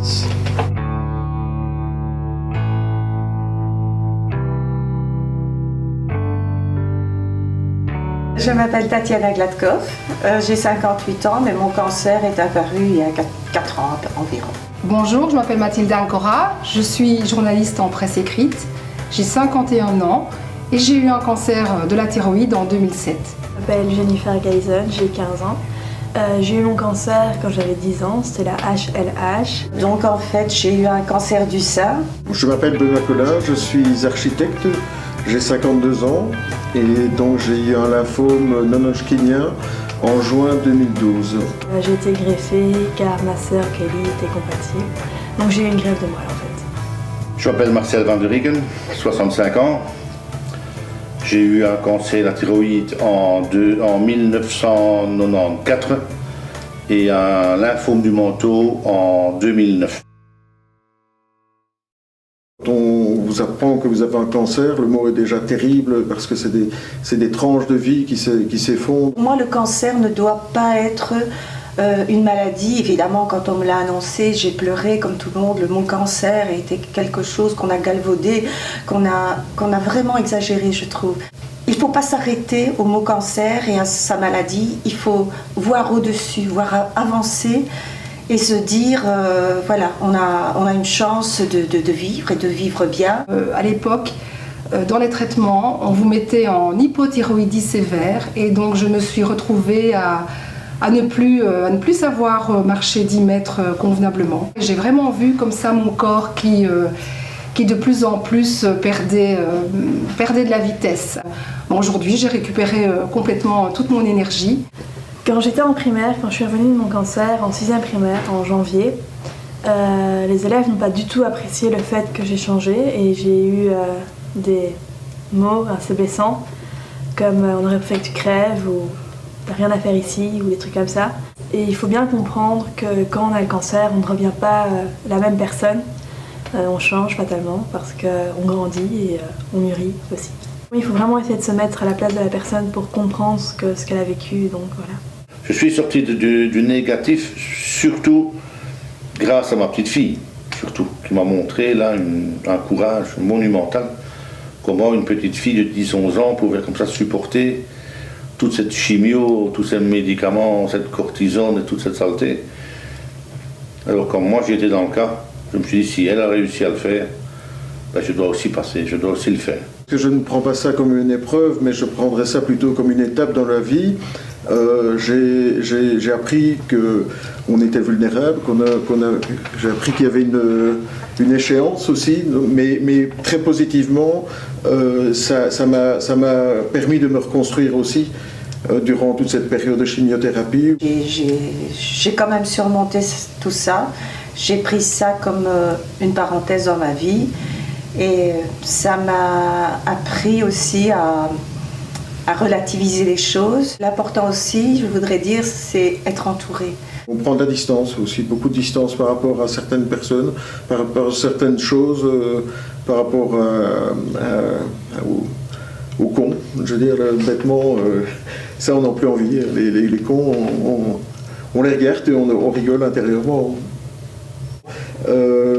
Je m'appelle Tatiana Gladkov, j'ai 58 ans, mais mon cancer est apparu il y a 4 ans environ. Bonjour, je m'appelle Mathilde Ancora, je suis journaliste en presse écrite, j'ai 51 ans et j'ai eu un cancer de la thyroïde en 2007. Je m'appelle Jennifer Geisen, j'ai 15 ans. J'ai eu mon cancer quand j'avais 10 ans, c'était la HLH. Donc en fait, j'ai eu un cancer du sein. Je m'appelle Benoît Collin, je suis architecte, j'ai 52 ans et donc j'ai eu un lymphome non-hodgkinien en juin 2012. J'ai été greffée car ma sœur Kelly était compatible, donc j'ai eu une greffe de moelle en fait. Je m'appelle Marcel Van der Riegen, 65 ans. J'ai eu un cancer de la thyroïde en 1994 et un lymphome du manteau en 2009. Quand on vous apprend que vous avez un cancer, le mot est déjà terrible parce que c'est des tranches de vie qui s'effondrent. Moi, le cancer ne doit pas être une maladie. Évidemment, quand on me l'a annoncé, j'ai pleuré comme tout le monde. Le mot cancer était quelque chose qu'on a galvaudé, qu'on a vraiment exagéré, je trouve. Il ne faut pas s'arrêter au mot cancer et à sa maladie. Il faut voir au-dessus, voir avancer et se dire, voilà, on a une chance de vivre et de vivre bien. À l'époque, dans les traitements, on vous mettait en hypothyroïdie sévère et donc je me suis retrouvée à ne plus savoir marcher 10 mètres convenablement. J'ai vraiment vu comme ça mon corps qui de plus en plus perdait de la vitesse. Bon, aujourd'hui, j'ai récupéré complètement toute mon énergie. Quand j'étais en primaire, quand je suis revenue de mon cancer en 6e primaire en janvier, les élèves n'ont pas du tout apprécié le fait que j'ai changé et j'ai eu des mots assez blessants comme on aurait fait que tu crèves ou t'as rien à faire ici ou des trucs comme ça. Et il faut bien comprendre que quand on a le cancer, on ne revient pas la même personne. On change fatalement parce qu'on grandit et on mûrit aussi. Il faut vraiment essayer de se mettre à la place de la personne pour comprendre ce qu'elle a vécu, donc voilà. Je suis sorti du négatif, surtout grâce à ma petite fille, surtout, qui m'a montré là un courage monumental. Comment une petite fille de 10-11 ans pouvait comme ça supporter toute cette chimio, tous ces médicaments, cette cortisone et toute cette saleté. Alors comme moi j'étais dans le cas, je me suis dit si elle a réussi à le faire, ben, je dois aussi passer, je dois aussi le faire. Je ne prends pas ça comme une épreuve, mais je prendrais ça plutôt comme une étape dans la vie. J'ai appris qu'on était vulnérable, j'ai appris qu'il y avait une échéance aussi, mais très positivement, ça m'a permis de me reconstruire aussi durant toute cette période de chimiothérapie. J'ai quand même surmonté tout ça. J'ai pris ça comme une parenthèse dans ma vie et ça m'a appris aussi à relativiser les choses. L'important aussi, je voudrais dire, c'est être entouré. On prend de la distance aussi, beaucoup de distance par rapport à certaines personnes, par rapport à certaines choses, par rapport aux cons. Je veux dire, bêtement, ça on n'a plus envie. Les cons, on les regarde et on rigole intérieurement.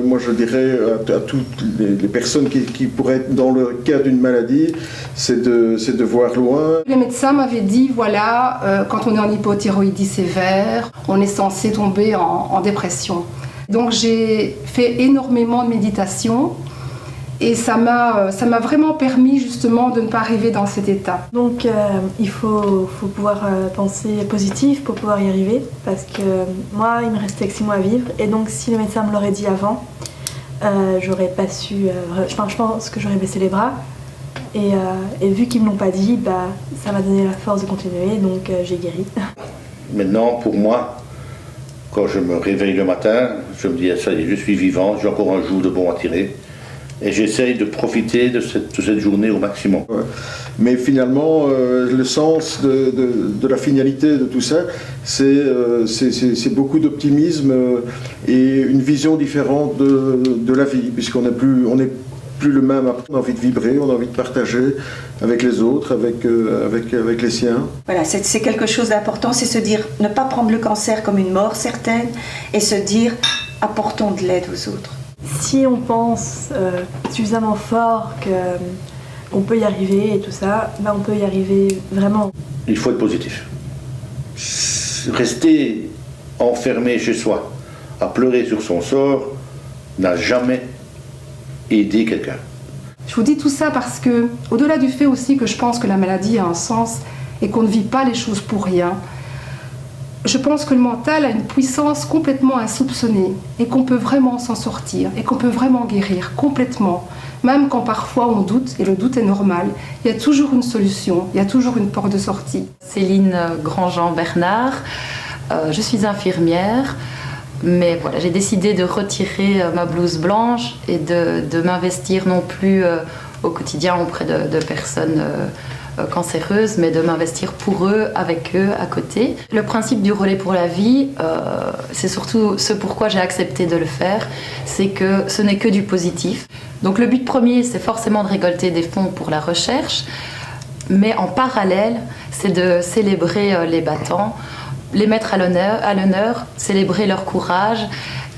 Moi je dirais à toutes les personnes qui pourraient être dans le cas d'une maladie, c'est de voir loin. Les médecins m'avaient dit, voilà, quand on est en hypothyroïdie sévère, on est censé tomber en dépression. Donc j'ai fait énormément de méditation et ça m'a vraiment permis justement de ne pas arriver dans cet état. Donc il faut pouvoir penser positif pour pouvoir y arriver parce que moi il me restait que 6 mois à vivre et donc si le médecin me l'aurait dit avant, j'aurais pas su, je pense que j'aurais baissé les bras et vu qu'ils me l'ont pas dit, bah, ça m'a donné la force de continuer donc j'ai guéri. Maintenant pour moi, quand je me réveille le matin, je me dis ça y est, je suis vivant, j'ai encore un jour de bon à tirer. Et j'essaye de profiter de cette journée au maximum. Ouais. Mais finalement, le sens de la finalité de tout ça, c'est beaucoup d'optimisme et une vision différente de la vie, puisqu'on n'est plus le même. On a envie de vibrer, on a envie de partager avec les autres, avec les siens. Voilà, c'est quelque chose d'important, c'est se dire, ne pas prendre le cancer comme une mort certaine et se dire, apportons de l'aide aux autres. Si on pense suffisamment fort qu'on peut y arriver et tout ça, on peut y arriver vraiment. Il faut être positif. Rester enfermé chez soi, à pleurer sur son sort, n'a jamais aidé quelqu'un. Je vous dis tout ça parce que, au-delà du fait aussi que je pense que la maladie a un sens et qu'on ne vit pas les choses pour rien, je pense que le mental a une puissance complètement insoupçonnée et qu'on peut vraiment s'en sortir et qu'on peut vraiment guérir complètement. Même quand parfois on doute, et le doute est normal, il y a toujours une solution, il y a toujours une porte de sortie. Céline Grandjean-Bernard, je suis infirmière, mais voilà, j'ai décidé de retirer ma blouse blanche et de m'investir non plus au quotidien auprès de personnes cancéreuses, mais de m'investir pour eux, avec eux, à côté. Le principe du relais pour la vie, c'est surtout ce pourquoi j'ai accepté de le faire, c'est que ce n'est que du positif. Donc le but premier, c'est forcément de récolter des fonds pour la recherche, mais en parallèle, c'est de célébrer les battants, les mettre à l'honneur, célébrer leur courage,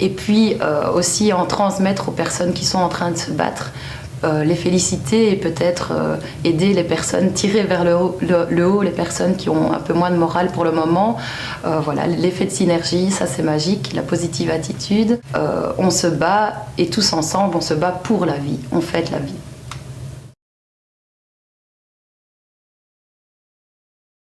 et puis aussi en transmettre aux personnes qui sont en train de se battre, les féliciter et peut-être aider les personnes, tirer vers le haut les personnes qui ont un peu moins de morale pour le moment. Voilà, l'effet de synergie, ça c'est magique, la positive attitude. On se bat et tous ensemble, on se bat pour la vie, on fête la vie.